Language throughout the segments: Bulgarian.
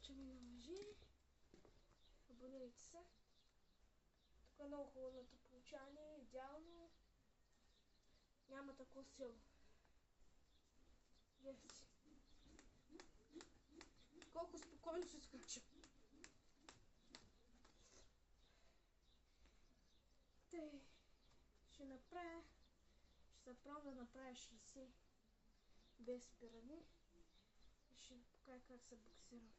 ми на мъжи. Абонирайте се. Тук е много хубавото получание, идеално. Няма такова силно. Гледайте. Колко спокойно се изключи. Тъй, ще се пробвам да направя 60 без спиране. И ще ви покажа как се боксирам.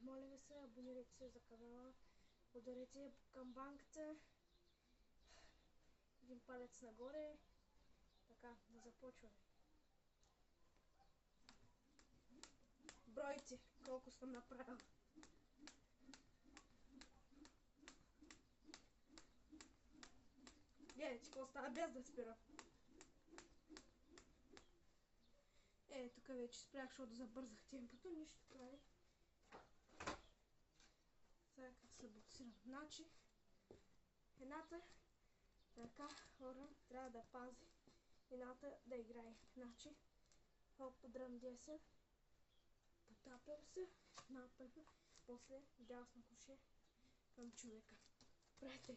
Моля ви се, абонирайте се за канала, ударете камбанката, един палец нагоре, така, да започваме. Бройте колко съм направил. Гледайте какво става без да спирам. Тук вече спрях, защото забързах темпото, нищо прави. Сега как се боксирам. Значи, едната ръка, хора, трябва да пази. Едната да играе. Значи, хоп, дръм 10, потапям се, напред, после дясно коше към човека. Правете.